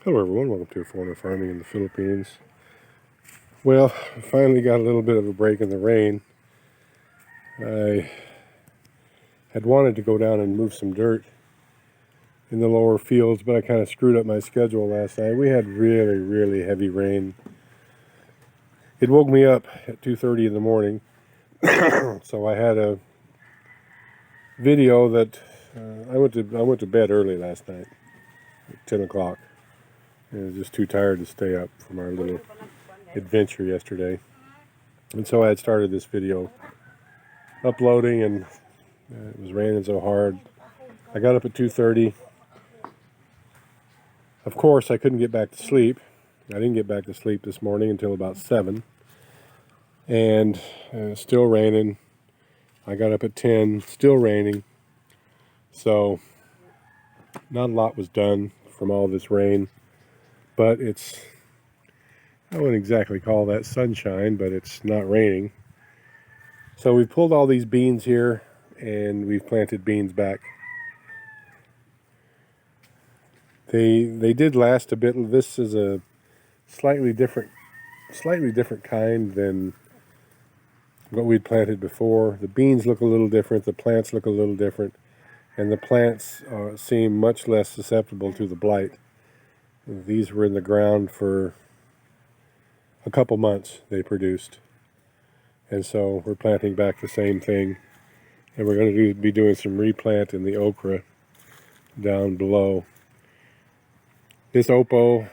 Hello everyone, welcome to Foreigner Farming in the Philippines. Well, I finally got a little bit of a break in the rain. I had wanted to go down and move some dirt in the lower fields, but I kind of screwed up my schedule last night. We had really heavy rain. It woke me up at 2:30 in the morning, so I had a video that I went to bed early last night, at 10 o'clock. I was just too tired to stay up from our little adventure yesterday. And so I had started this video uploading, and it was raining so hard. I got up at 2:30. Of course, I couldn't get back to sleep. I didn't get back to sleep this morning until about 7. And still raining. I got up at 10, still raining. So not a lot was done from all this rain. But I wouldn't exactly call that sunshine, but it's not raining. So we've pulled all these beans here, and we've planted beans back. They did last a bit. This is a slightly different kind than what we'd planted before. The beans look a little different, the plants look a little different, and the plants seem much less susceptible to the blight. These were in the ground for a couple months, they produced. And so we're planting back the same thing. And we're going to be doing some replant in the okra down below. This Oppo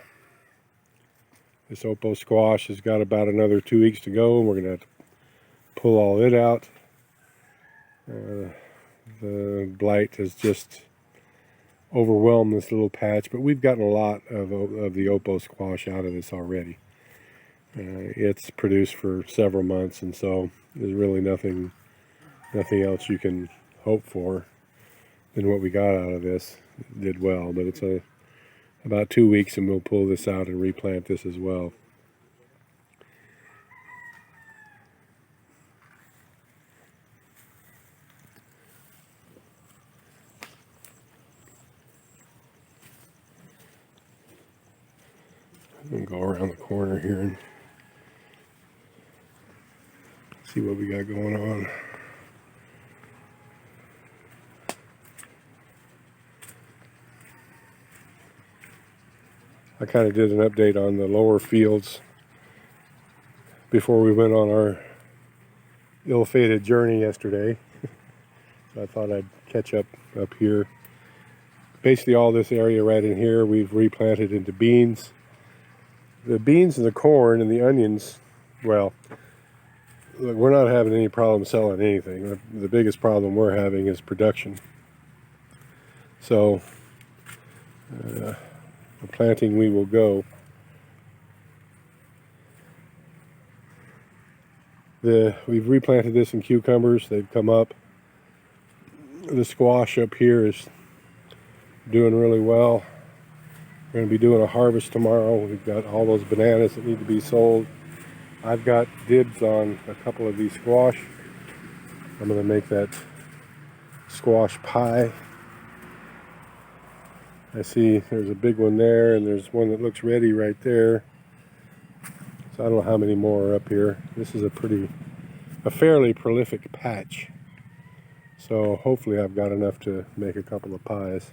squash has got about another 2 weeks to go, and we're going to have to pull all it out. The blight has just overwhelmed this little patch, but we've gotten a lot of the Oppo squash out of this already. It's produced for several months, and so there's really nothing else you can hope for than what we got out of this. It did well, but it's about 2 weeks, and we'll pull this out and replant this as well. I'm going to go around the corner here and see what we got going on. I kind of did an update on the lower fields before we went on our ill-fated journey yesterday. So I thought I'd catch up here. Basically all this area right in here we've replanted into beans. The beans and the corn and the onions, well, look, we're not having any problem selling anything. The biggest problem we're having is production. So the planting we will go. We've replanted this in cucumbers. They've come up. The squash up here is doing really well. We're going to be doing a harvest tomorrow. We've got all those bananas that need to be sold. I've got dibs on a couple of these squash. I'm going to make that squash pie. I see there's a big one there, and there's one that looks ready right there. So I don't know how many more are up here. This is a fairly prolific patch. So hopefully I've got enough to make a couple of pies.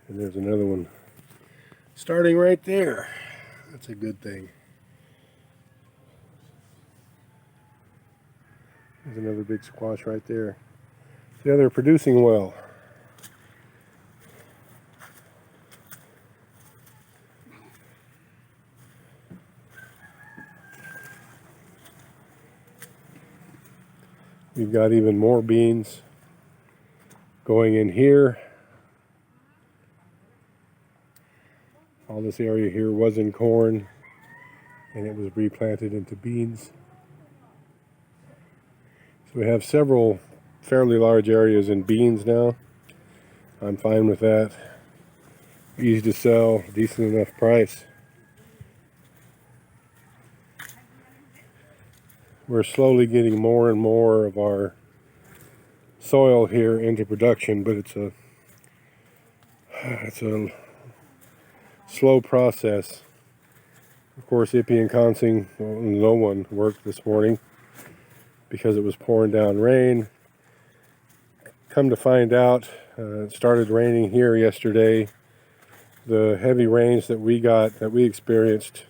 And there's another one starting right there. That's a good thing. There's another big squash right there. Yeah, they're producing well. We've got even more beans going in here. All this area here was in corn, and it was replanted into beans. So we have several fairly large areas in beans now. I'm fine with that. Easy to sell, decent enough price. We're slowly getting more and more of our soil here into production, but it's a slow process. Of course, Ippy and Consing, no one worked this morning because it was pouring down rain. Come to find out, it started raining here yesterday. The heavy rains that we experienced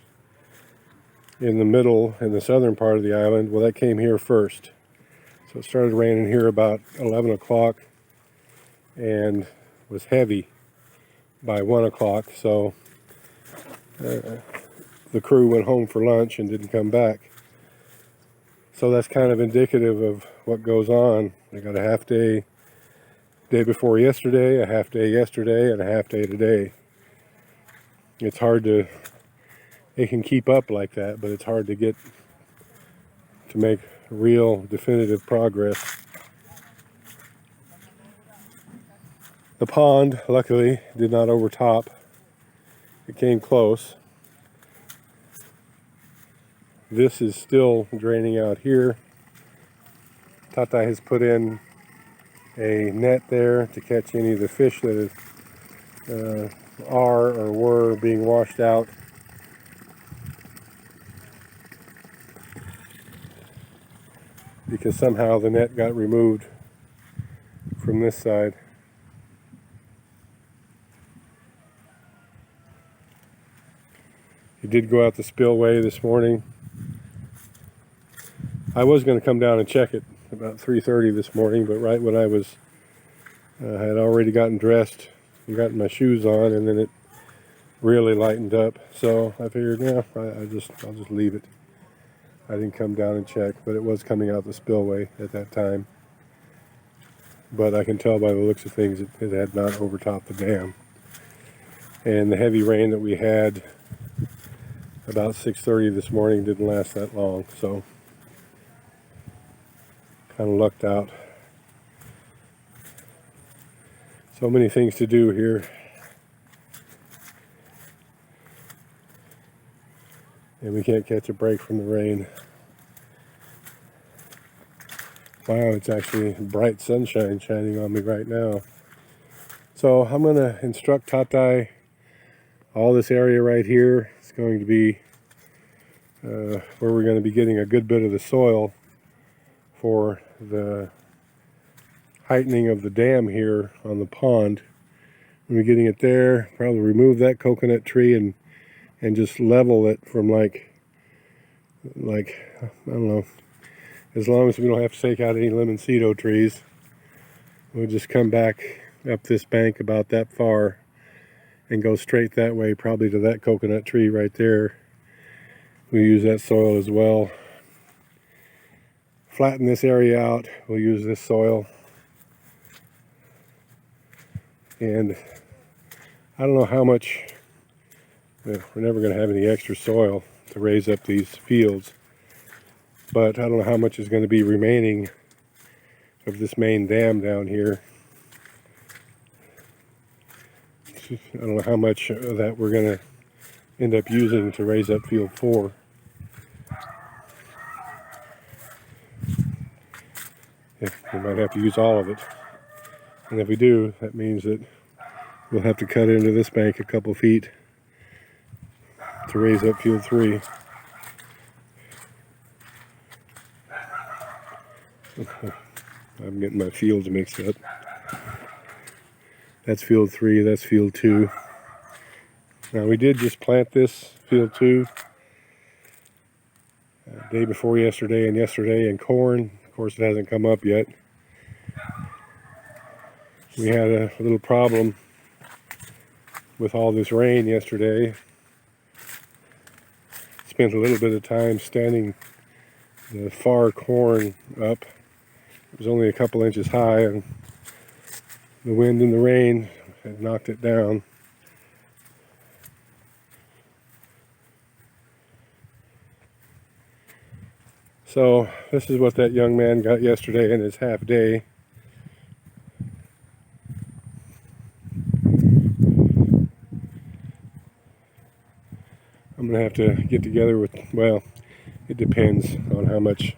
in the southern part of the island, well, that came here first. So it started raining here about 11 o'clock and was heavy by 1 o'clock. So the crew went home for lunch and didn't come back. So that's kind of indicative of what goes on. I got a half day before yesterday, a half day yesterday, and a half day today. It's hard to, it can keep up like that, but it's hard to make real definitive progress. The pond, luckily, did not overtop. It came close. This is still draining out here. Tata has put in a net there to catch any of the fish that are or were being washed out. Because somehow the net got removed from this side. It did go out the spillway this morning. I was going to come down and check it about 3:30 this morning, but right when I had already gotten dressed and gotten my shoes on, and then it really lightened up. So I figured, yeah, I'll just leave it. I didn't come down and check, but it was coming out the spillway at that time. But I can tell by the looks of things it had not overtopped the dam. And the heavy rain that we had about 6:30 this morning didn't last that long, so kind of lucked out. So many things to do here. And we can't catch a break from the rain. Wow, it's actually bright sunshine shining on me right now. So I'm going to instruct Tatai. All this area right here is going to be where we're going to be getting a good bit of the soil for the heightening of the dam here on the pond. We're getting it there, probably remove that coconut tree and just level it from like I don't know, as long as we don't have to take out any limoncito trees. We'll just come back up this bank about that far and go straight that way, probably to that coconut tree right there. We use that soil as well. Flatten this area out, we'll use this soil. And I don't know how much, we're never going to have any extra soil to raise up these fields, but I don't know how much is going to be remaining of this main dam down here. I don't know how much of that we're going to end up using to raise up field 4. We might have to use all of it. And if we do, that means that we'll have to cut into this bank a couple feet to raise up field 3. I'm getting my fields mixed up. That's field 3, that's field 2. Now we did just plant this field 2 day before yesterday and yesterday in corn. Of course, it hasn't come up yet. We had a little problem with all this rain yesterday. Spent a little bit of time standing the far corn up. It was only a couple inches high, and the wind and the rain had knocked it down. So this is what that young man got yesterday in his half day. I'm going to have to get together with, well, it depends on how much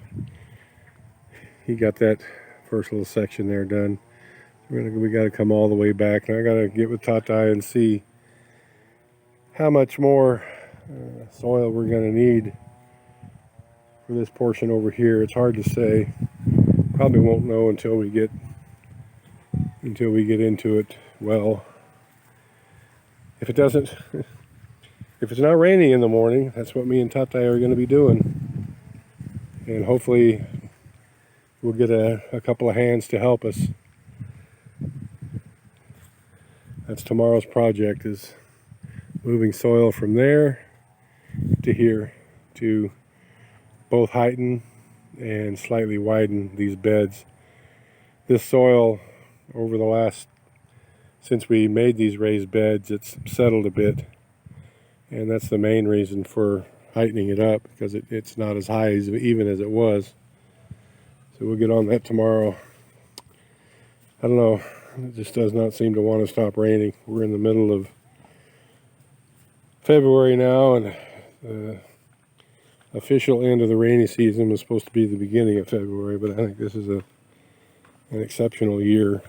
he got that first little section there done. We got to come all the way back, and I got to get with Tatai and see how much more soil we're going to need for this portion over here. It's hard to say. Probably won't know until we get into it well. If it doesn't, if it's not raining in the morning, that's what me and Tatai are going to be doing, and hopefully we'll get a couple of hands to help us. That's tomorrow's project, is moving soil from there to here to both heighten and slightly widen these beds. This soil, over the last, since we made these raised beds, it's settled a bit, and that's the main reason for heightening it up, because it's not as high as even as it was. So we'll get on that tomorrow. I don't know, it just does not seem to want to stop raining. We're in the middle of February now, and the official end of the rainy season was supposed to be the beginning of February, but I think this is an exceptional year.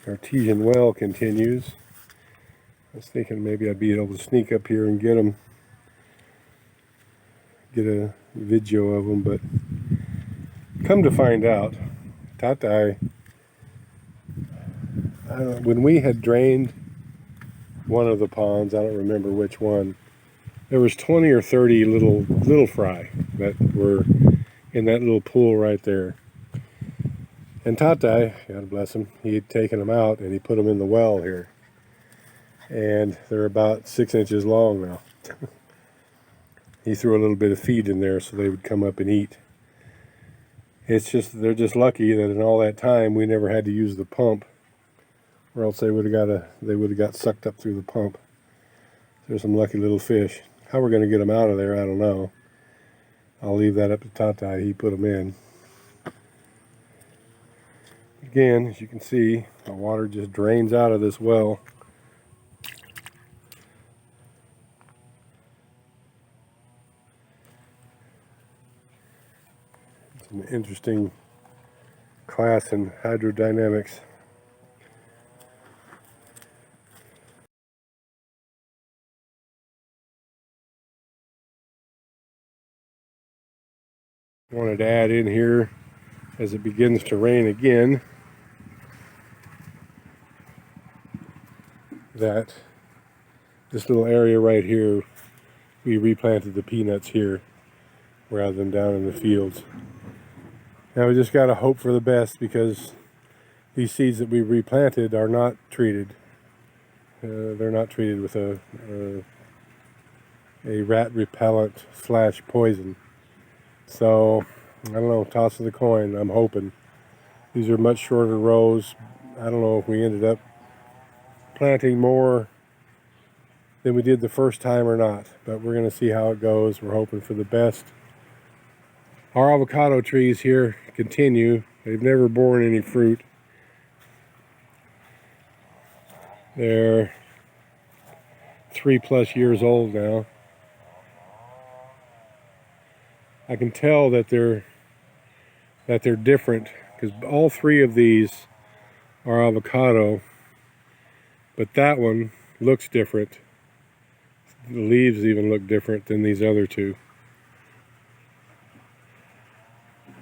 Artesian well continues. I was thinking maybe I'd be able to sneak up here and get a video of them, but come to find out, Tatai, when we had drained one of the ponds, I don't remember which one, there was 20 or 30 little fry that were in that little pool right there. And Tatai, God bless him, he had taken them out and he put them in the well here. And they're about 6 inches long now. He threw a little bit of feed in there so they would come up and eat. It's just, they're just lucky that in all that time we never had to use the pump, or else they would have got sucked up through the pump. There's some lucky little fish. How we're going to get them out of there, I don't know. I'll leave that up to Tatai. He put them in. Again, as you can see, the water just drains out of this well. It's an interesting class in hydrodynamics. Wanted to add in here, as it begins to rain again, that this little area right here, we replanted the peanuts here rather than down in the fields. Now we just got to hope for the best, because these seeds that we replanted are not treated. They're not treated with a rat repellent / poison. So I don't know, toss of the coin. I'm hoping. These are much shorter rows. I don't know if we ended up planting more than we did the first time or not, but we're going to see how it goes. We're hoping for the best. Our avocado trees here continue. They've never borne any fruit. They're 3+ years old now. I can tell that they're different, because all 3 of these are avocado, but that one looks different. The leaves even look different than these other 2.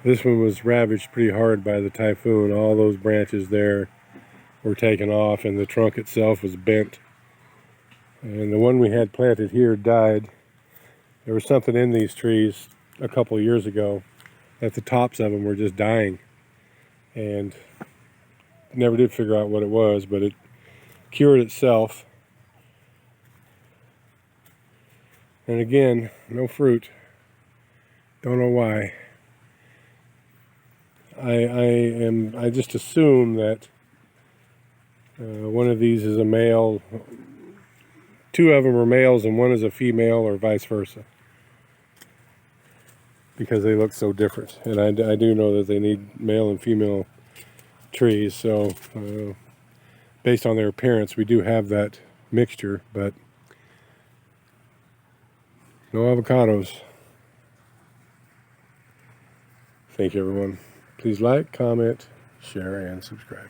This one was ravaged pretty hard by the typhoon. All those branches there were taken off, and the trunk itself was bent. And the one we had planted here died. There was something in these trees a couple of years ago that the tops of them were just dying, and never did figure out what it was, but it cured itself. And again, no fruit. Don't know why. I just assume that one of these is a male. 2 of them are males and one is a female, or vice versa, because they look so different. And I do know that they need male and female trees, so based on their appearance we do have that mixture, but No avocados. Thank you, everyone. Please like, comment, share, and subscribe.